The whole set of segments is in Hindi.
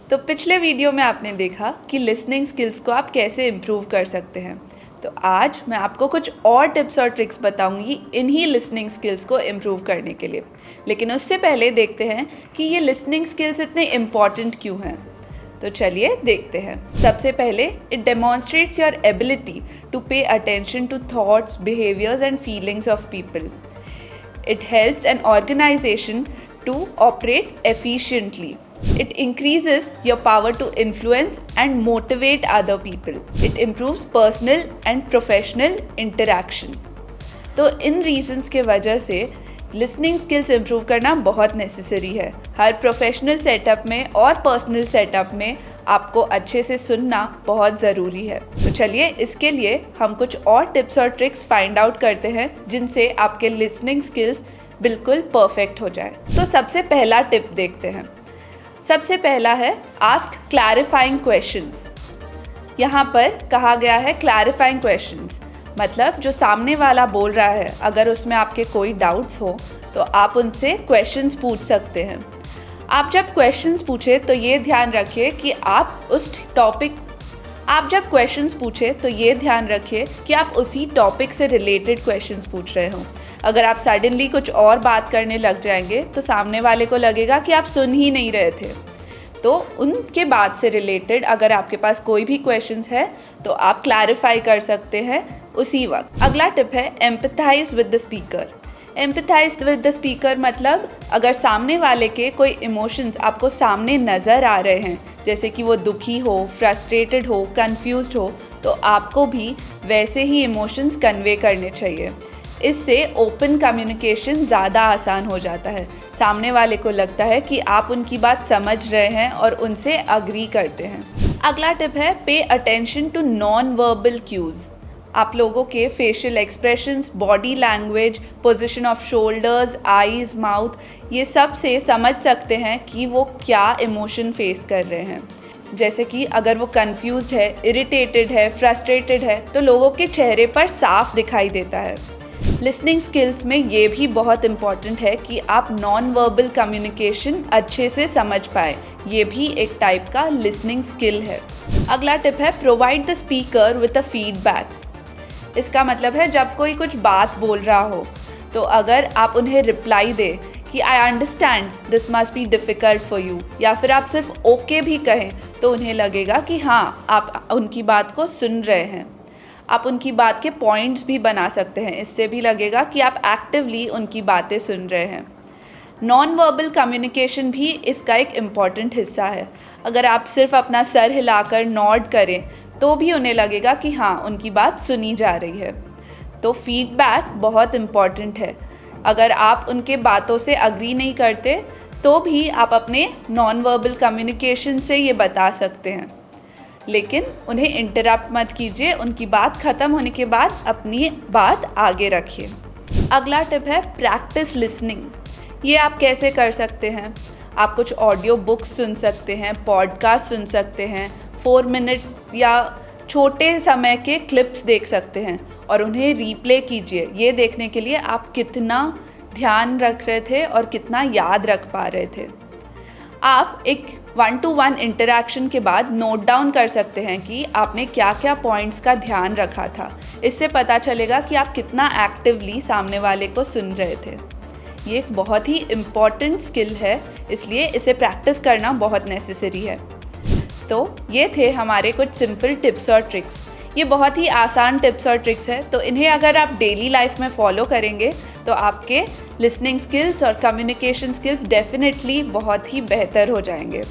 तो पिछले वीडियो में आपने देखा कि लिसनिंग स्किल्स को आप कैसे इम्प्रूव कर सकते हैं। तो आज मैं आपको कुछ और टिप्स और ट्रिक्स बताऊंगी इन्हीं लिसनिंग स्किल्स को इम्प्रूव करने के लिए। लेकिन उससे पहले देखते हैं कि ये लिसनिंग स्किल्स इतने इम्पॉर्टेंट क्यों हैं। तो चलिए देखते हैं। सबसे पहले it demonstrates your ability to pay attention to thoughts, behaviours and feelings of people. It helps an organization to operate efficiently. It increases your power to influence and motivate other people. It improves personal and professional interaction. तो इन रीजंस के वजह से लिसनिंग स्किल्स इम्प्रूव करना बहुत नेसेसरी है। हर प्रोफेशनल सेटअप में और पर्सनल सेटअप में आपको अच्छे से सुनना बहुत ज़रूरी है। तो चलिए इसके लिए हम कुछ और टिप्स और ट्रिक्स फाइंड आउट करते हैं जिनसे आपके लिसनिंग स्किल्स बिल्कुल परफेक्ट हो जाए। तो सबसे पहला टिप देखते हैं। सबसे पहला है आस्क क्लैरिफाइंग क्वेश्चंस। यहाँ पर कहा गया है क्लैरिफाइंग क्वेश्चंस, मतलब जो सामने वाला बोल रहा है अगर उसमें आपके कोई डाउट्स हो तो आप उनसे क्वेश्चंस पूछ सकते हैं। आप जब क्वेश्चंस पूछे तो ये ध्यान रखिए कि आप उसी टॉपिक से रिलेटेड क्वेश्चंस पूछ रहे हो। अगर आप सडनली कुछ और बात करने लग जाएंगे तो सामने वाले को लगेगा कि आप सुन ही नहीं रहे थे। तो उनके बात से रिलेटेड अगर आपके पास कोई भी क्वेश्चंस है तो आप क्लैरिफाई कर सकते हैं उसी वक्त। अगला टिप है empathise with the speaker. Empathise with the speaker मतलब अगर सामने वाले के कोई इमोशंस आपको सामने नज़र आ रहे हैं, जैसे कि वो दुखी हो, फ्रस्ट्रेटेड हो, कंफ्यूज्ड हो, तो आपको भी वैसे ही इमोशंस कन्वे करने चाहिए। इससे ओपन कम्युनिकेशन ज़्यादा आसान हो जाता है। सामने वाले को लगता है कि आप उनकी बात समझ रहे हैं और उनसे अग्री करते हैं। अगला टिप है pay attention to non verbal cues. आप लोगों के facial expressions, body language, position of shoulders, eyes, mouth, ये सब से समझ सकते हैं कि वो क्या इमोशन फेस कर रहे हैं। जैसे कि अगर वो कंफ्यूज्ड है, इरिटेटेड है, फ्रस्ट्रेटेड है तो लोगों के चेहरे पर साफ दिखाई देता है। लिसनिंग स्किल्स में ये भी बहुत इम्पॉर्टेंट है कि आप नॉन वर्बल कम्युनिकेशन अच्छे से समझ पाए। ये भी एक टाइप का लिसनिंग स्किल है। अगला टिप है provide the speaker with a feedback. इसका मतलब है जब कोई कुछ बात बोल रहा हो तो अगर आप उन्हें रिप्लाई दे कि I understand this must be difficult for you, या फिर आप सिर्फ ओके भी कहें तो उन्हें लगेगा कि हाँ आप उनकी बात को सुन रहे हैं। आप उनकी बात के पॉइंट्स भी बना सकते हैं, इससे भी लगेगा कि आप एक्टिवली उनकी बातें सुन रहे हैं। नॉन वर्बल कम्युनिकेशन भी इसका एक इम्पॉर्टेंट हिस्सा है। अगर आप सिर्फ अपना सर हिलाकर नॉड करें तो भी उन्हें लगेगा कि हाँ उनकी बात सुनी जा रही है। तो फीडबैक बहुत इम्पॉर्टेंट है। अगर आप उनके बातों से अग्री नहीं करते तो भी आप अपने नॉन वर्बल कम्युनिकेशन से ये बता सकते हैं, लेकिन उन्हें इंटरप्ट मत कीजिए। उनकी बात ख़त्म होने के बाद अपनी बात आगे रखिए। अगला टिप है प्रैक्टिस लिसनिंग। ये आप कैसे कर सकते हैं? आप कुछ ऑडियो बुक्स सुन सकते हैं, पॉडकास्ट सुन सकते हैं, 4 मिनट या छोटे समय के क्लिप्स देख सकते हैं और उन्हें रीप्ले कीजिए। ये देखने के लिए आप कितना ध्यान रख रहे थे और कितना याद रख पा रहे थे। आप एक 1-to-1 इंटरैक्शन के बाद नोट डाउन कर सकते हैं कि आपने क्या क्या पॉइंट्स का ध्यान रखा था। इससे पता चलेगा कि आप कितना एक्टिवली सामने वाले को सुन रहे थे। ये एक बहुत ही इम्पॉर्टेंट स्किल है, इसलिए इसे प्रैक्टिस करना बहुत नेसेसरी है। तो ये थे हमारे कुछ सिंपल टिप्स और ट्रिक्स। ये बहुत ही आसान टिप्स और ट्रिक्स है, तो इन्हें अगर आप डेली लाइफ में फॉलो करेंगे तो आपके लिसनिंग स्किल्स और कम्युनिकेशन स्किल्स डेफिनेटली बहुत ही बेहतर हो जाएंगे।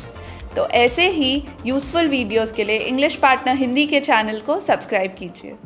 तो ऐसे ही यूज़फुल वीडियोस के लिए इंग्लिश पार्टनर हिंदी के चैनल को सब्सक्राइब कीजिए।